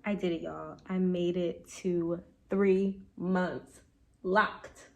I did it, y'all. I made it to 3 months locked.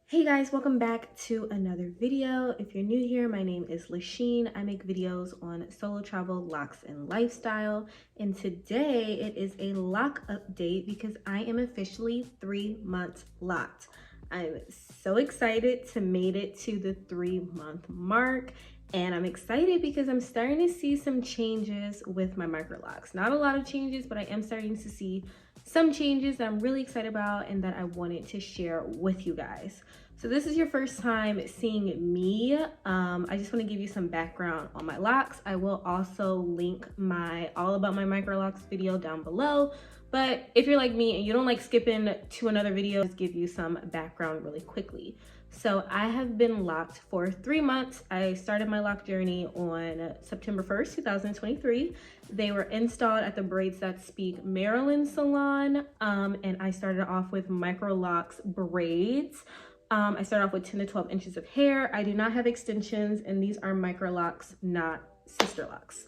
Hey guys, welcome back to another video. If you're new here, my name is Lasheen. I make videos on solo travel, locks, and lifestyle. And today it is a lock update because I am officially 3 months locked. I'm so excited to made it to the 3-month mark. And I'm excited because I'm starting to see some changes with my microlocs. Not a lot of changes, but I am starting to see some changes that I'm really excited about and that I wanted to share with you guys. So this is your first time seeing me. I just want to give you some background on my locks. I will also link my all about my microlocs video down below. But if you're like me and you don't like skipping to another video, just give you some background really quickly. So I have been locked for 3 months. I started my lock journey on September 1st, 2023. They were installed at the Braids That Speak Maryland Salon. And I started off with Microlocs braids. I started off with 10 to 12 inches of hair. I do not have extensions, and these are microlocs, not sister locks.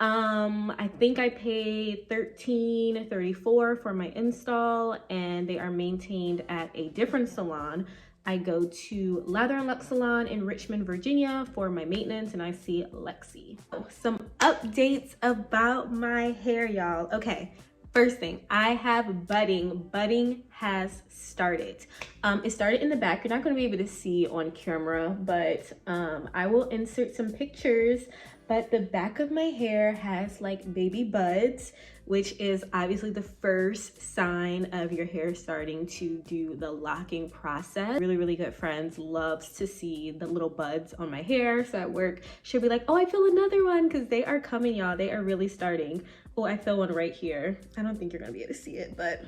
I think I paid $13.34 for my install, and they are maintained at a different salon. I go to Lather and Loc Salon in Richmond, Virginia for my maintenance, and I see Lexi. Some updates about my hair, y'all. Okay, first thing, I have budding. Budding has started. It started in the back. You're not going to be able to see on camera, but I will insert some pictures. But the back of my hair has like baby buds, which is obviously the first sign of your hair starting to do the locking process. Really, really good friends loves to see the little buds on my hair. So at work, she'll be like, oh, I feel another one, because they are coming, y'all. They are really starting. Oh, I feel one right here. I don't think you're gonna be able to see it, but.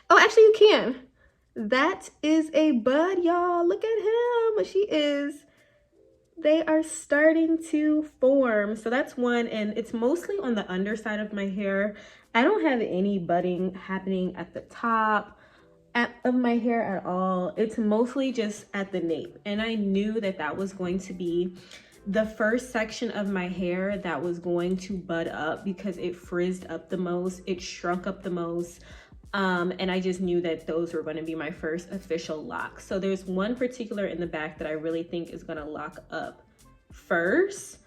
Oh, actually you can. That is a bud, y'all. Look at him. She is. They are starting to form. So that's one, and it's mostly on the underside of my hair. I don't have any budding happening at the top of my hair at all. It's mostly just at the nape. And I knew that that was going to be the first section of my hair that was going to bud up because it frizzed up the most, it shrunk up the most. And I just knew that those were going to be my first official locks. So there's one particular in the back that I really think is going to lock up first,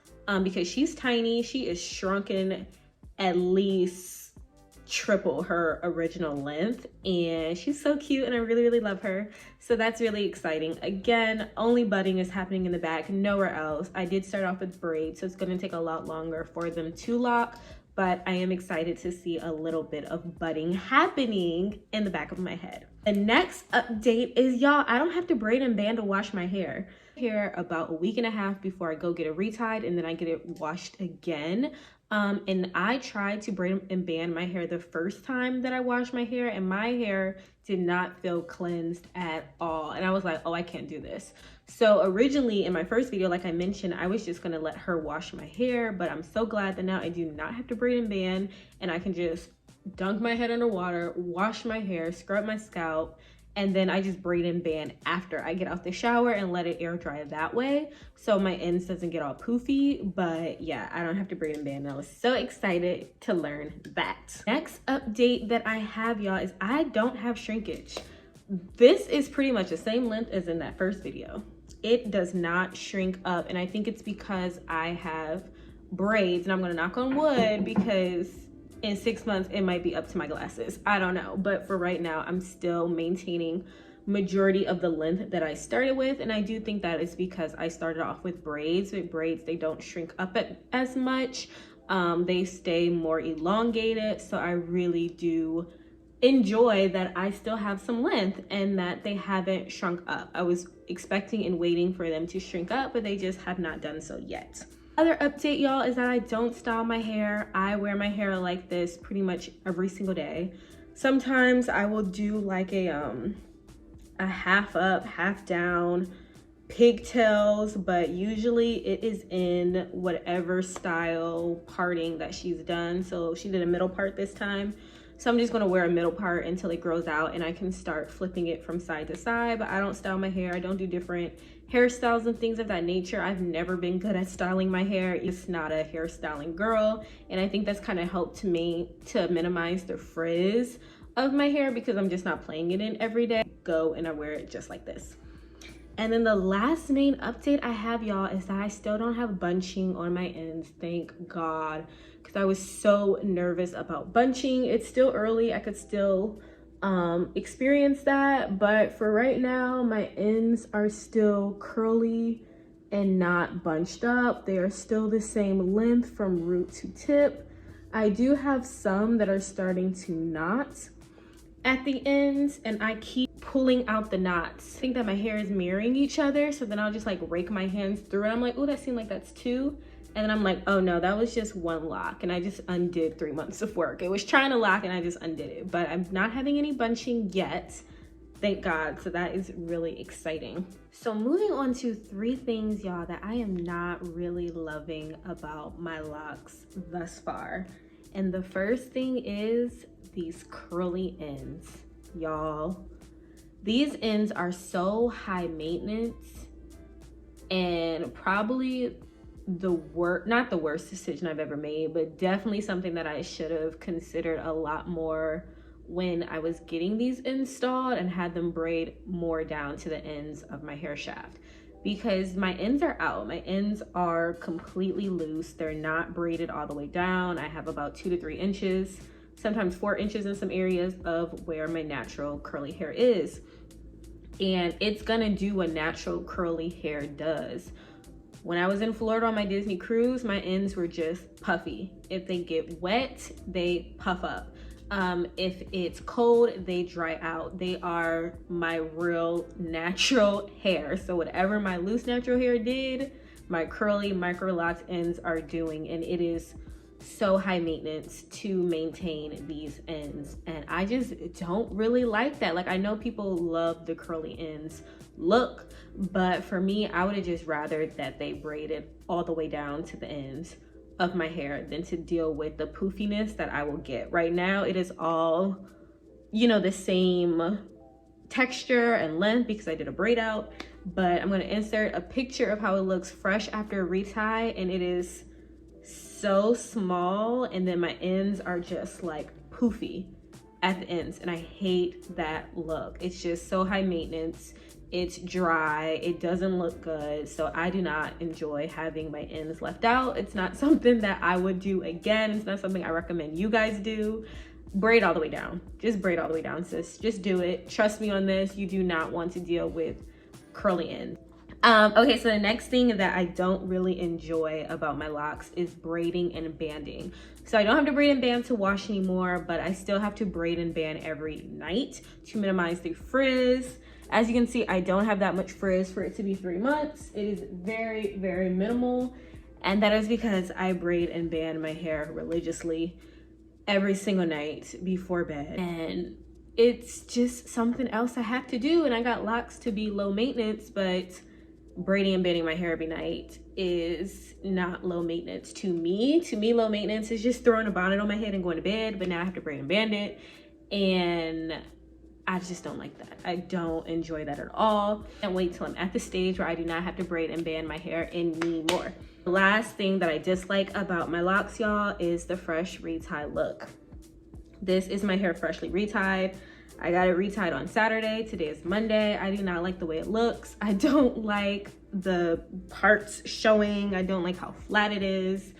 because she's tiny. She is shrunken at least triple her original length, and she's so cute, and I really, really love her. So that's really exciting. Again, only budding is happening in the back, nowhere else. I did start off with braids, so it's going to take a lot longer for them to lock. But I am excited to see a little bit of budding happening in the back of my head. The next update is, y'all, I don't have to braid and band to wash my hair. Here about a week and a half before I go get it retied, and then I get it washed again. And I tried to braid and band my hair the first time that I washed my hair, and my hair did not feel cleansed at all. And I was like, oh, I can't do this. So originally in my first video, like I mentioned, I was just gonna let her wash my hair, but I'm so glad that now I do not have to braid and band, and I can just dunk my head under water, wash my hair, scrub my scalp, and then I just braid and band after I get out the shower and let it air dry that way, so my ends doesn't get all poofy. But yeah, I don't have to braid and band. I was so excited to learn that. Next update that I have, y'all, is I don't have shrinkage. This is pretty much the same length as in that first video. It does not shrink up, and I think it's because I have braids, and I'm gonna knock on wood because in 6 months it might be up to my glasses. I don't know, but for right now I'm still maintaining majority of the length that I started with, and I do think that is because I started off with braids. With braids, they don't shrink up as much. They stay more elongated, so I really do enjoy that I still have some length and that they haven't shrunk up. I was expecting and waiting for them to shrink up, but they just have not done so yet. Other update, y'all, is that I don't style my hair. I wear my hair like this pretty much every single day. Sometimes I will do like a half up, half down, pigtails, but usually it is in whatever style parting that she's done. So she did a middle part this time. So I'm just gonna wear a middle part until it grows out, and I can start flipping it from side to side. But I don't style my hair. I don't do different hairstyles and things of that nature. I've never been good at styling my hair. It's not a hairstyling girl. And I think that's kind of helped me to minimize the frizz of my hair, because I'm just not playing it in every day. Go and I wear it just like this. And then the last main update I have, y'all, is that I still don't have bunching on my ends. Thank God, because I was so nervous about bunching. It's still early. I could still experience that, but for right now, my ends are still curly and not bunched up. They are still the same length from root to tip. I do have some that are starting to knot at the ends, and I keep pulling out the knots. I think that my hair is mirroring each other, so then I'll just like rake my hands through it. I'm like, oh, that seemed like that's two. And then I'm like, oh no, that was just one lock. And I just undid 3 months of work. It was trying to lock and I just undid it. But I'm not having any bunching yet, thank God. So that is really exciting. So moving on to 3 things, y'all, that I am not really loving about my locks thus far. And the first thing is these curly ends, y'all. These ends are so high maintenance, and probably not the worst decision I've ever made, but definitely something that I should have considered a lot more when I was getting these installed and had them braid more down to the ends of my hair shaft, because my ends are out. My ends are completely loose. They're not braided all the way down. I have about 2 to 3 inches, sometimes 4 inches in some areas of where my natural curly hair is. And it's gonna do what natural curly hair does. When I was in Florida on my Disney cruise, my ends were just puffy. If they get wet, they puff up. If it's cold, they dry out. They are my real natural hair. So whatever my loose natural hair did, my curly Microlocs ends are doing, and it is so high maintenance to maintain these ends, and I just don't really like that. Like, I know people love the curly ends look, but for me, I would have just rather that they braided all the way down to the ends of my hair than to deal with the poofiness that I will get. Right now, it is all, you know, the same texture and length because I did a braid out, but I'm gonna insert a picture of how it looks fresh after a retie, and it is so small, and then my ends are just like poofy at the ends, and I hate that look. It's just so high maintenance. It's dry. It doesn't look good. So I do not enjoy having my ends left out. It's not something that I would do again. It's not something I recommend you guys do. Braid all the way down. Just braid all the way down, sis. Just do it. Trust me on this. You do not want to deal with curly ends. Okay, so the next thing that I don't really enjoy about my locks is braiding and banding. So I don't have to braid and band to wash anymore, but I still have to braid and band every night to minimize the frizz. As you can see, I don't have that much frizz for it to be 3 months. It is very, very minimal. And that is because I braid and band my hair religiously every single night before bed. And it's just something else I have to do. And I got locks to be low maintenance, but braiding and banding my hair every night is not low maintenance to me. To me, low maintenance is just throwing a bonnet on my head and going to bed, but now I have to braid and band it, and I just don't like that. I don't enjoy that at all. Can't wait till I'm at the stage where I do not have to braid and band my hair anymore. The last thing that I dislike about my locks, y'all, is the fresh retie look. This is my hair freshly retied. I got it retied on Saturday. Today is Monday. I do not like the way it looks. I don't like the parts showing. I don't like how flat it is.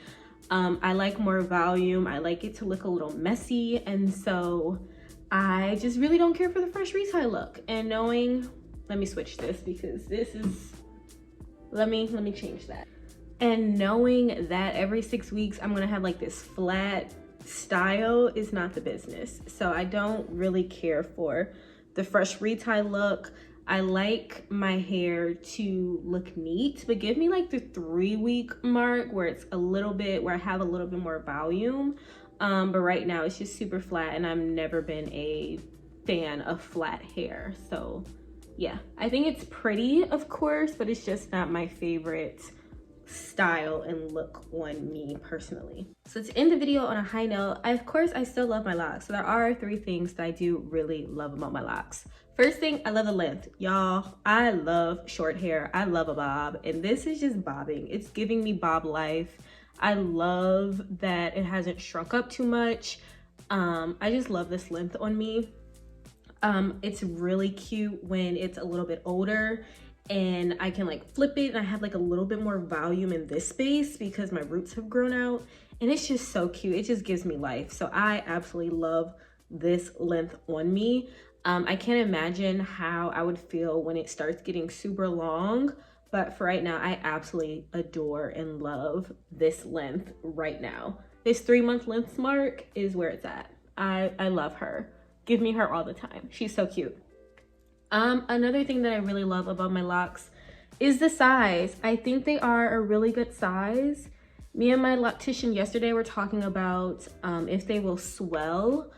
I like more volume. I like it to look a little messy. And so I just really don't care for the fresh retie look. And knowing, let me switch this because this is, let me change that. And knowing that every 6 weeks I'm gonna have like this flat style is not the business. So I don't really care for the fresh retie look. I like my hair to look neat, but give me like the 3-week mark where it's a little bit, where I have a little bit more volume. But right now it's just super flat, and I've never been a fan of flat hair. So yeah, I think it's pretty, of course, but it's just not my favorite style and look on me personally. So to end the video on a high note, of course I still love my locks. So there are 3 things that I do really love about my locks. First thing, I love the length. Y'all, I love short hair. I love a bob, and this is just bobbing. It's giving me bob life. I love that it hasn't shrunk up too much. I just love this length on me. It's really cute when it's a little bit older and I can like flip it and I have like a little bit more volume in this space because my roots have grown out, and it's just so cute. It just gives me life. So I absolutely love this length on me. I can't imagine how I would feel when it starts getting super long, but for right now, I absolutely adore and love this length right now. This 3-month length mark is where it's at. I love her. Give me her all the time. She's so cute. Another thing that I really love about my locks is the size. I think they are a really good size. Me and my loctician yesterday were talking about if they will swell.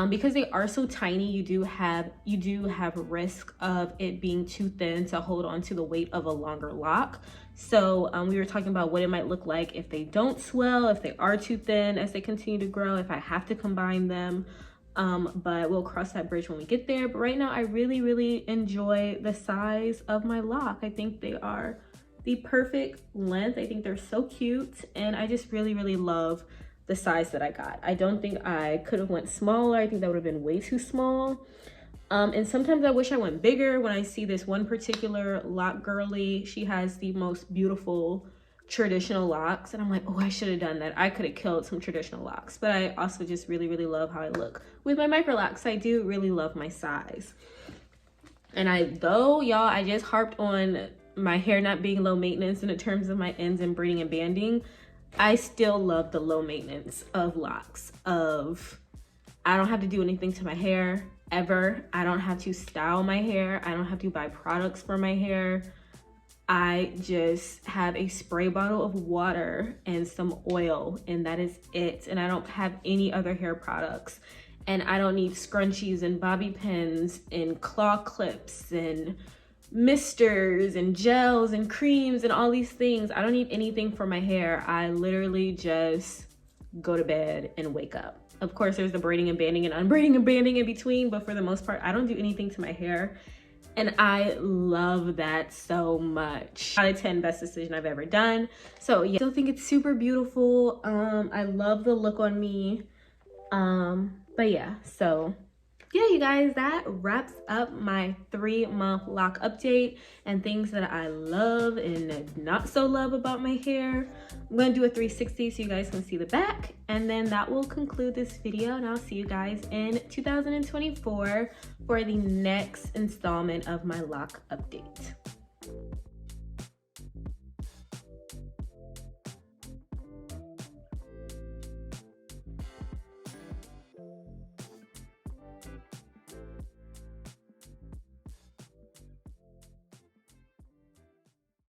Because they are so tiny, you do have risk of it being too thin to hold on to the weight of a longer lock. So we were talking about what it might look like if they don't swell, if they are too thin as they continue to grow, if I have to combine them. But we'll cross that bridge when we get there. But right now, I really enjoy the size of my lock. I think they are the perfect length. I think they're so cute, and I just really love the size that I got. I don't think I could have went smaller. I think that would have been way too small. And sometimes I wish I went bigger. When I see this one particular lock girly, she has the most beautiful traditional locks, and I'm like, oh, I should have done that. I could have killed some traditional locks. But I also just really love how I look with my Microlocs. I do really love my size. And I just harped on my hair not being low maintenance in terms of my ends and braiding and banding. I still love the low maintenance of locks. I don't have to do anything to my hair ever. I don't have to style my hair. I don't have to buy products for my hair. I just have a spray bottle of water and some oil, and that is it. And I don't have any other hair products. And I don't need scrunchies and bobby pins and claw clips and misters and gels and creams and all these things. I don't need anything for my hair. I literally just go to bed and wake up. Of course, there's the braiding and banding and unbraiding and banding in between, but for the most part, I don't do anything to my hair. And I love that so much. Out of 10, best decision I've ever done. So yeah, I still think it's super beautiful. I love the look on me. But yeah, so yeah, you guys, that wraps up my 3-month lock update and things that I love and not so love about my hair. I'm gonna do a 360 so you guys can see the back, and then that will conclude this video, and I'll see you guys in 2024 for the next installment of my lock update.